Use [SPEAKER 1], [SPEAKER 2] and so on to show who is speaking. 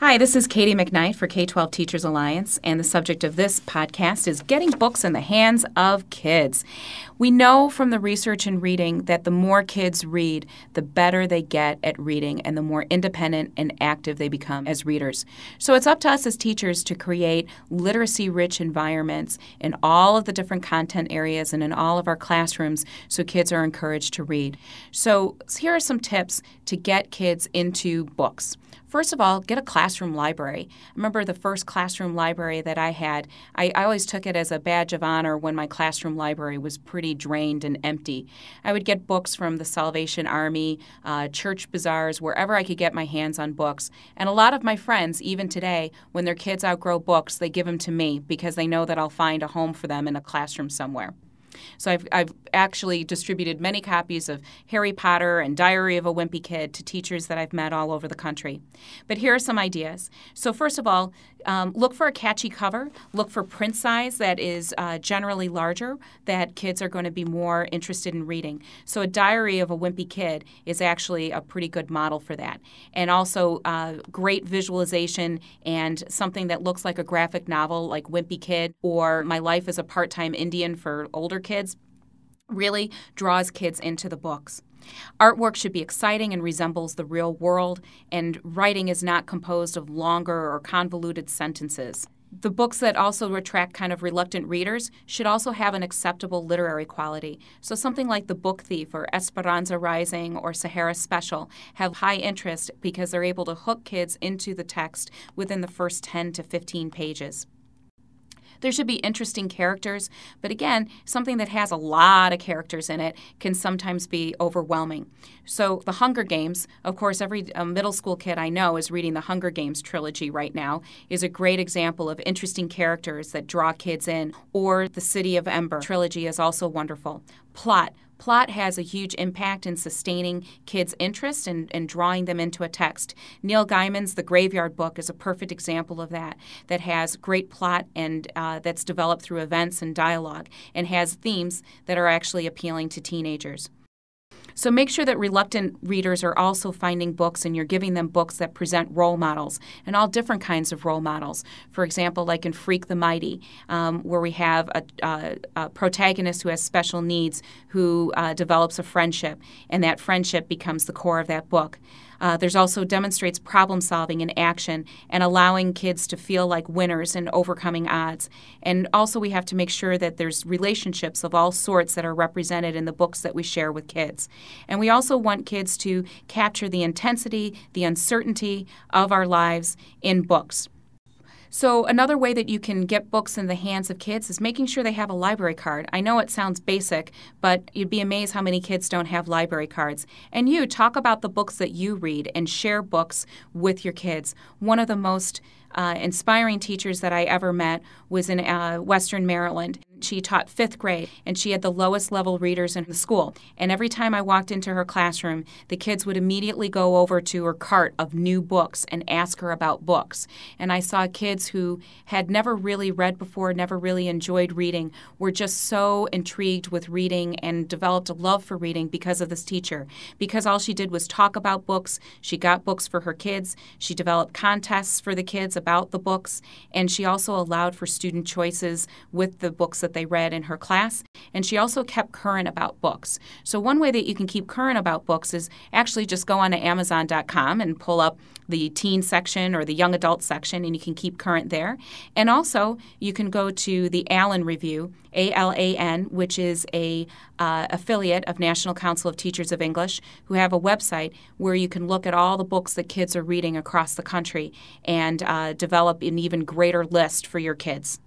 [SPEAKER 1] Hi, this is Katie McKnight for K-12 Teachers Alliance, and the subject of this podcast is getting books in the hands of kids. We know from the research in reading that the more kids read, the better they get at reading and the more independent and active they become as readers. So it's up to us as teachers to create literacy-rich environments in all of the different content areas and in all of our classrooms so kids are encouraged to read. So here are some tips to get kids into books. First of all, get a classroom library. I remember the first classroom library that I had. I always took it as a badge of honor when my classroom library was pretty drained and empty. I would get books from the Salvation Army, church bazaars, wherever I could get my hands on books. And a lot of my friends, even today, when their kids outgrow books, they give them to me because they know that I'll find a home for them in a classroom somewhere. So I've actually distributed many copies of Harry Potter and Diary of a Wimpy Kid to teachers that I've met all over the country. But here are some ideas. So first of all, look for a catchy cover. Look for print size that is generally larger, that kids are going to be more interested in reading. So a Diary of a Wimpy Kid is actually a pretty good model for that. And also great visualization and something that looks like a graphic novel like Wimpy Kid or My Life as a Part-Time Indian for older kids really draws kids into the books. Artwork should be exciting and resembles the real world, and writing is not composed of longer or convoluted sentences. The books that also attract kind of reluctant readers should also have an acceptable literary quality. So something like The Book Thief or Esperanza Rising or Sahara Special have high interest because they're able to hook kids into the text within the first 10 to 15 pages. There should be interesting characters, but again, something that has a lot of characters in it can sometimes be overwhelming. So The Hunger Games, of course, every middle school kid I know is reading the Hunger Games trilogy right now, is a great example of interesting characters that draw kids in. Or The City of Ember trilogy is also wonderful. Plot has a huge impact in sustaining kids' interest and drawing them into a text. Neil Gaiman's The Graveyard Book is a perfect example of that has great plot and that's developed through events and dialogue and has themes that are actually appealing to teenagers. So make sure that reluctant readers are also finding books and you're giving them books that present role models and all different kinds of role models. For example, like in Freak the Mighty, where we have a protagonist who has special needs who develops a friendship, and that friendship becomes the core of that book. There's also demonstrates problem solving in action and allowing kids to feel like winners and overcoming odds. And also we have to make sure that there's relationships of all sorts that are represented in the books that we share with kids. And we also want kids to capture the intensity, the uncertainty of our lives in books. So another way that you can get books in the hands of kids is making sure they have a library card. I know it sounds basic, but you'd be amazed how many kids don't have library cards. And you talk about the books that you read and share books with your kids. One of the most inspiring teachers that I ever met was in Western Maryland. She taught 5th grade, and she had the lowest level readers in the school. And every time I walked into her classroom, the kids would immediately go over to her cart of new books and ask her about books. And I saw kids who had never really read before, never really enjoyed reading, were just so intrigued with reading and developed a love for reading because of this teacher. Because all she did was talk about books. She got books for her kids. She developed contests for the kids about the books. And she also allowed for student choices with the books that they read in her class, and she also kept current about books. So one way that you can keep current about books is actually just go on to Amazon.com and pull up the teen section or the young adult section, and you can keep current there. And also, you can go to the Allen Review, ALAN, which is a affiliate of National Council of Teachers of English, who have a website where you can look at all the books that kids are reading across the country and develop an even greater list for your kids.